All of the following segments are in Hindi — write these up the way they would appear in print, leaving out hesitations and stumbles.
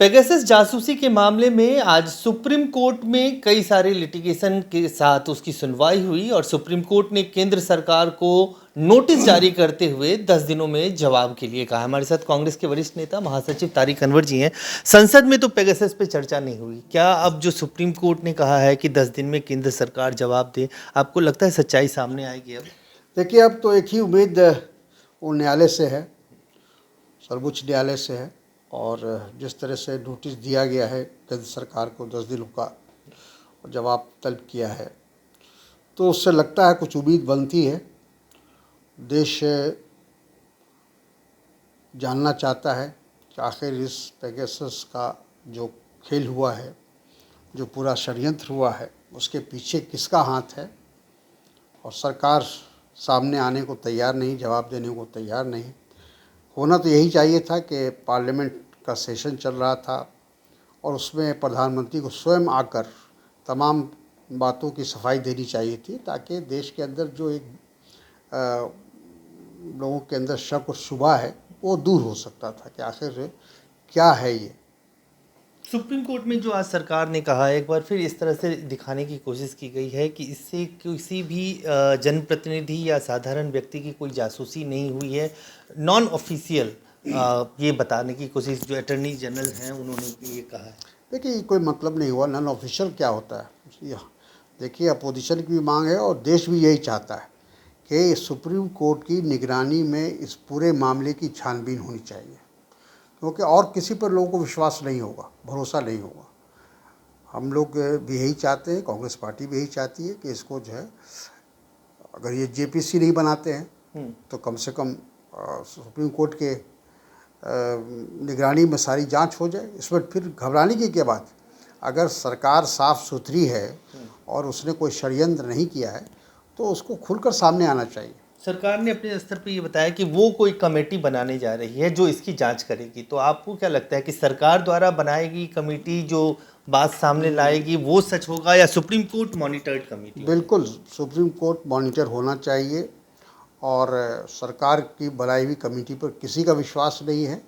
पेगासस जासूसी के मामले में आज सुप्रीम कोर्ट में कई सारे लिटिगेशन के साथ उसकी सुनवाई हुई और सुप्रीम कोर्ट ने केंद्र सरकार को नोटिस जारी करते हुए 10 दिनों में जवाब के लिए कहा। हमारे साथ कांग्रेस के वरिष्ठ नेता महासचिव तारिक अनवर जी हैं। संसद में तो पेगासस पे चर्चा नहीं हुई, क्या अब जो सुप्रीम कोर्ट ने कहा है कि 10 दिन में केंद्र सरकार जवाब दे, आपको लगता है सच्चाई सामने आएगी? अब देखिए, अब तो एक ही उम्मीद वो न्यायालय से है, सर्वोच्च न्यायालय से है। और जिस तरह से नोटिस दिया गया है केंद्र सरकार को 10 दिनों का जवाब तलब किया है, तो उससे लगता है कुछ उम्मीद बनती है। देश जानना चाहता है कि आखिर इस पेगासस का जो खेल हुआ है, जो पूरा षड्यंत्र हुआ है, उसके पीछे किसका हाथ है। और सरकार सामने आने को तैयार नहीं, जवाब देने को तैयार नहीं। होना तो यही चाहिए था कि पार्लियामेंट का सेशन चल रहा था और उसमें प्रधानमंत्री को स्वयं आकर तमाम बातों की सफाई देनी चाहिए थी, ताकि देश के अंदर जो एक लोगों के अंदर शक और शुबा है वो दूर हो सकता था कि आखिर क्या है ये। सुप्रीम कोर्ट में जो आज सरकार ने कहा है, एक बार फिर इस तरह से दिखाने की कोशिश की गई है कि इससे किसी भी जनप्रतिनिधि या साधारण व्यक्ति की कोई जासूसी नहीं हुई है। नॉन ऑफिशियल ये बताने की कोशिश जो अटॉर्नी जनरल हैं उन्होंने ये कहा है। देखिए, ये कोई मतलब नहीं हुआ। नॉन ऑफिशियल क्या होता है? देखिए, अपोजिशन की भी मांग है और देश भी यही चाहता है कि सुप्रीम कोर्ट की निगरानी में इस पूरे मामले की छानबीन होनी चाहिए, क्योंकि और किसी पर लोगों को विश्वास नहीं होगा, भरोसा नहीं होगा। हम लोग भी यही चाहते हैं, कांग्रेस पार्टी भी यही चाहती है कि इसको जो है, अगर ये जेपीसी नहीं बनाते हैं तो कम से कम सुप्रीम कोर्ट के निगरानी में सारी जांच हो जाए। इसमें फिर घबराने की क्या बात। अगर सरकार साफ़ सुथरी है और उसने कोई षड्यंत्र नहीं किया है तो उसको खुलकर सामने आना चाहिए। सरकार ने अपने स्तर पर ये बताया कि वो कोई कमेटी बनाने जा रही है जो इसकी जांच करेगी, तो आपको क्या लगता है कि सरकार द्वारा बनाएगी कमेटी जो बात सामने लाएगी वो सच होगा या सुप्रीम कोर्ट मॉनिटर्ड कमेटी? बिल्कुल, सुप्रीम कोर्ट मॉनिटर होना चाहिए और सरकार की बनाई हुई कमेटी पर किसी का विश्वास नहीं है।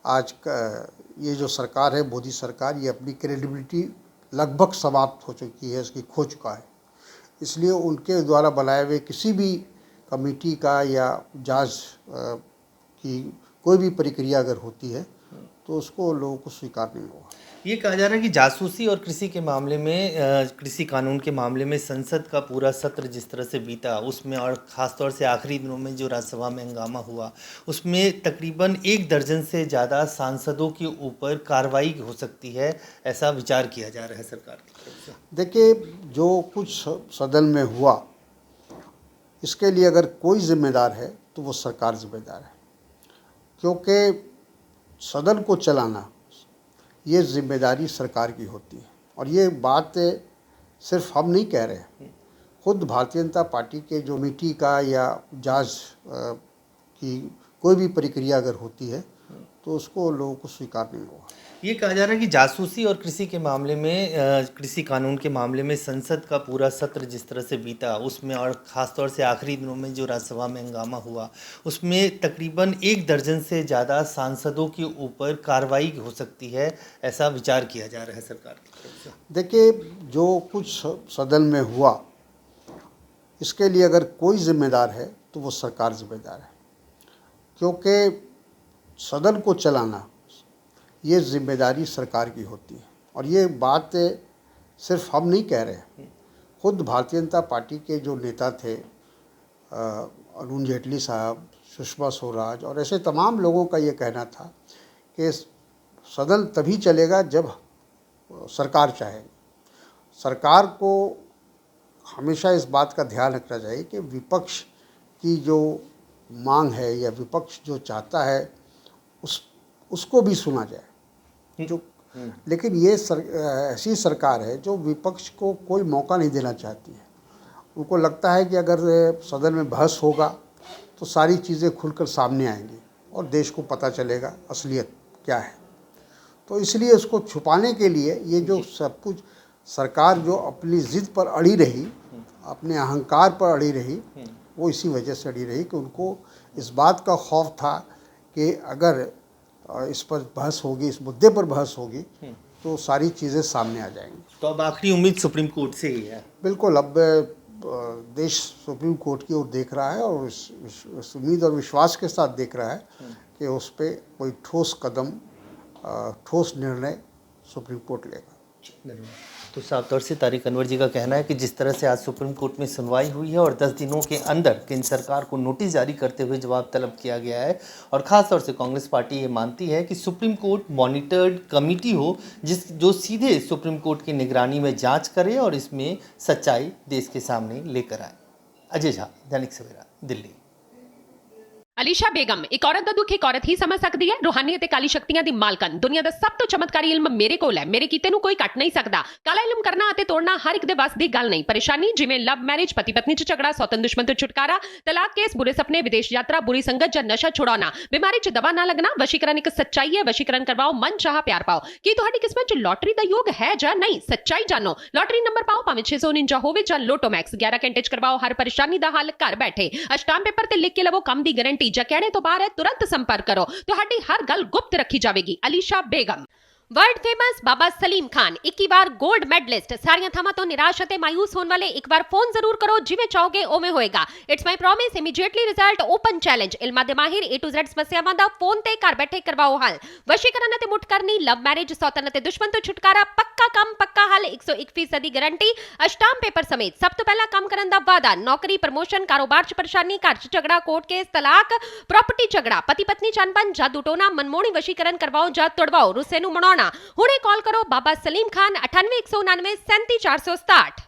आज का ये जो सरकार है, मोदी सरकार, ये अपनी क्रेडिबिलिटी लगभग समाप्त हो चुकी है, इसकी खो चुका है। इसलिए उनके द्वारा बनाए हुए किसी भी कमेटी का या जांच की कोई भी प्रक्रिया अगर होती है तो उसको लोगों को स्वीकार नहीं होगा। ये कहा जा रहा है कि जासूसी और कृषि के मामले में कृषि कानून के मामले में संसद का पूरा सत्र जिस तरह से बीता उसमें, और ख़ासतौर से आखिरी दिनों में जो राज्यसभा में हंगामा हुआ, उसमें तकरीबन 1 दर्जन से ज़्यादा सांसदों के ऊपर कार्रवाई हो सकती है, ऐसा विचार किया जा रहा है सरकार की तरफ से। देखिए, जो कुछ सदन में हुआ इसके लिए अगर कोई जिम्मेदार है तो वो सरकार जिम्मेदार है, क्योंकि सदन को चलाना ये जिम्मेदारी सरकार की होती है। और ये बात सिर्फ हम नहीं कह रहे हैं, खुद भारतीय जनता पार्टी के जो कमेटी का या जांच की कोई भी प्रक्रिया अगर होती है तो उसको लोगों को स्वीकार नहीं होगा। ये कहा जा रहा है कि जासूसी और कृषि के मामले में कृषि कानून के मामले में संसद का पूरा सत्र जिस तरह से बीता उसमें, और ख़ासतौर से आखिरी दिनों में जो राज्यसभा में हंगामा हुआ, उसमें तकरीबन 1 दर्जन से ज़्यादा सांसदों के ऊपर कार्रवाई हो सकती है, ऐसा विचार किया जा रहा है सरकार की तरफ से। देखिए, जो कुछ सदन में हुआ इसके लिए अगर कोई जिम्मेदार है तो वो सरकार जिम्मेदार है, क्योंकि सदन को चलाना ये जिम्मेदारी सरकार की होती है। और ये बात सिर्फ हम नहीं कह रहे हैं, खुद भारतीय जनता पार्टी के जो नेता थे, अरुण जेटली साहब, सुषमा स्वराज और ऐसे तमाम लोगों का ये कहना था कि सदन तभी चलेगा जब सरकार चाहे। सरकार को हमेशा इस बात का ध्यान रखना चाहिए कि विपक्ष की जो मांग है या विपक्ष जो चाहता है उसको भी सुना जाए। जो लेकिन ये ऐसी सरकार है जो विपक्ष को कोई मौका नहीं देना चाहती है। उनको लगता है कि अगर सदन में बहस होगा तो सारी चीज़ें खुलकर सामने आएंगी और देश को पता चलेगा असलियत क्या है। तो इसलिए उसको छुपाने के लिए ये जो सब कुछ सरकार जो अपनी ज़िद पर अड़ी रही, अपने अहंकार पर अड़ी रही, वो इसी वजह से अड़ी रही कि उनको इस बात का खौफ था कि अगर इस पर बहस होगी, इस मुद्दे पर बहस होगी, तो सारी चीज़ें सामने आ जाएंगी। तो अब आखिरी उम्मीद सुप्रीम कोर्ट से ही है। बिल्कुल, अब देश सुप्रीम कोर्ट की ओर देख रहा है और इस उम्मीद और विश्वास के साथ देख रहा है कि उस पर कोई ठोस कदम, ठोस निर्णय सुप्रीम कोर्ट लेगा। तो साफ तौर से तारिक अनवर जी का कहना है कि जिस तरह से आज सुप्रीम कोर्ट में सुनवाई हुई है और 10 दिनों के अंदर केंद्र सरकार को नोटिस जारी करते हुए जवाब तलब किया गया है, और ख़ास तौर से कांग्रेस पार्टी ये मानती है कि सुप्रीम कोर्ट मॉनिटर्ड कमेटी हो जो सीधे सुप्रीम कोर्ट की निगरानी में जांच करे और इसमें सच्चाई देश के सामने लेकर आए। अजय झा, दैनिक सवेरा, दिल्ली। ਅਲੀਸ਼ਾ ਬੇਗਮ ਇੱਕ ਔਰਤ ਦਾ ਦੁੱਖ ਇੱਕ ਔਰਤ ਹੀ ਸਮਝ ਸਕਦੀ ਹੈ। ਰੂਹਾਨੀ ਅਤੇ ਕਾਲੀ ਸ਼ਕਤੀਆਂ ਦੀ ਮਾਲਕਨ, ਦੁਨੀਆ ਦਾ ਸਭ ਤੋਂ ਚਮਤਕਾਰੀ ਇਲਮ ਮੇਰੇ ਕੋਲ ਹੈ। ਮੇਰੇ ਕੀਤੇ ਨੂੰ ਕੋਈ ਕੱਟ ਨਹੀਂ ਸਕਦਾ। ਕਾਲਾ ਇਲਮ ਕਰਨਾ ਅਤੇ ਤੋੜਨਾ ਹਰ ਇੱਕ ਦੇ ਵੱਸ ਦੀ ਗੱਲ ਨਹੀਂ। ਪਰੇਸ਼ਾਨੀ ਜਿਵੇਂ ਲਵ ਮੈਰਿਜ, ਪਤੀ ਪਤਨੀ 'ਚ ਝਗੜਾ, ਸੌਤਨ ਦੁਸ਼ਮਣ ਤੋਂ ਛੁਟਕਾਰਾ, ਤਲਾਕ ਕੇਸ, ਬੁਰੇ ਸੁਪਨੇ, ਵਿਦੇਸ਼ ਯਾਤਰਾ, ਬੁਰੀ ਸੰਗਤ ਜਾਂ ਨਸ਼ਾ ਛੁਡਾਉਣਾ, ਬਿਮਾਰੀ 'ਚ ਦਵਾ ਨਾ ਲੱਗਣਾ। ਵਸ਼ੀਕਰਨ ਇੱਕ ਸੱਚਾਈ ਹੈ। ਵਸ਼ੀਕਰਨ ਕਰਵਾਓ, ਮਨ ਚਾਹਾ ਪਿਆਰ ਪਾਓ। ਕੀ ਤੁਹਾਡੀ ਕਿਸਮਤ 'ਚ ਲੋਟਰੀ ਦਾ ਯੋਗ ਹੈ ਜਾਂ ਨਹੀਂ? ਸੱਚਾਈ ਜਾਣੋ। ਲੋਟਰੀ ਨੰਬਰ ਪਾਓ, ਭਾਵੇਂ 649 ਹੋਵੇ ਜਾਂ ਲੋਟੋ ਮੈਕਸ। 11 ਘੰਟੇ 'ਚ ਕਰਵਾਓ ਹਰ ਪਰੇਸ਼ਾਨੀ ਦਾ ਹੱਲ ਘਰ ਬੈਠੇ। ਅਸ਼ਟਾਮ ਪੇਪਰ ਤੇ ਲਿਖ ਕੇ ਲਵੋ ਕੰਮ ਦੀ ਗਾਰੰਟੀ। ਜਾਂ ਕਹਿਣੇ ਤੋਂ ਬਾਹਰ तुरंत संपर्क करो, ਤੁਹਾਡੀ ਹਰ ਗੱਲ ਗੁਪਤ ਰੱਖੀ ਜਾਵੇਗੀ। ਅਲੀਸ਼ਾ ਬੇਗਮ। वर्ल्ड फेमस बाबा सलीम खान 21 ਵਾਰ 골ਡ ਮੈਡਲਿਸਟ। ਸਾਰੀਆਂ ਥਾਵਾਂ ਤੋਂ ਨਿਰਾਸ਼ ਅਤੇ ਮਾਇੂਸ ਹੋਣ ਵਾਲੇ ਇੱਕ ਵਾਰ ਫੋਨ ਜ਼ਰੂਰ ਕਰੋ, ਜਿਵੇਂ ਚਾਹੋਗੇ ਉਵੇਂ ਹੋਏਗਾ। It's my promise, immediately result, open challenge. ਇਲਮਾਂ ਦੇ ਮਾਹਿਰ A to Z ਸਮੱਸਿਆਵਾਂ ਦਾ ਫੋਨ ਤੇ ਘਰ ਬੈਠੇ ਕਰਵਾਓ ਹੱਲ। ਵਸ਼ੀਕਰਨ ਅਤੇ ਮੁੱਠ ਕਰਨੀ, ਲਵ ਮੈਰਿਜ, ਸੌਤਨ ਅਤੇ ਦੁਸ਼ਮਣ ਤੋਂ ਛੁਟਕਾਰਾ, ਪੱਕਾ ਕੰਮ, ਪੱਕਾ ਹੱਲ, 101% ਦੀ ਗਾਰੰਟੀ, ਅਸ਼ਟਾਮ ਪੇਪਰ ਸਮੇਤ। ਸਭ ਤੋਂ ਪਹਿਲਾਂ ਕੰਮ ਕਰਨ ਦਾ ਵਾਅਦਾ, ਨੌਕਰੀ, ਪ੍ਰਮੋਸ਼ਨ, ਕਾਰੋਬਾਰ 'ਚ ਪਰੇਸ਼ਾਨੀ, ਘਰ 'ਚ ਝਗੜਾ, ਕੋਰਟ ਕੇਸ, ਤਲਾਕ, ਪ੍ਰਾਪਰਟੀ ਝਗੜਾ, ਪਤੀ ਪਤਨੀ 'ਚ ਅਣਬਣ, ਜਾਦੂ ਟੋਨਾ, ਮਨਮੋਹਣੀ ਵਸ਼ੀਕਰਨ ਕਰਵਾਓ ਜਾਂ ਤੁੜਵਾਓ, ਰੁੱਸੇ ਨੂੰ ਮਨਾਉਣਾ। ਹੁਣੇ ਕਾਲ ਕਰੋ ਬਾਬਾ ਸਲੀਮ ਖਾਨ 98 199 37 467।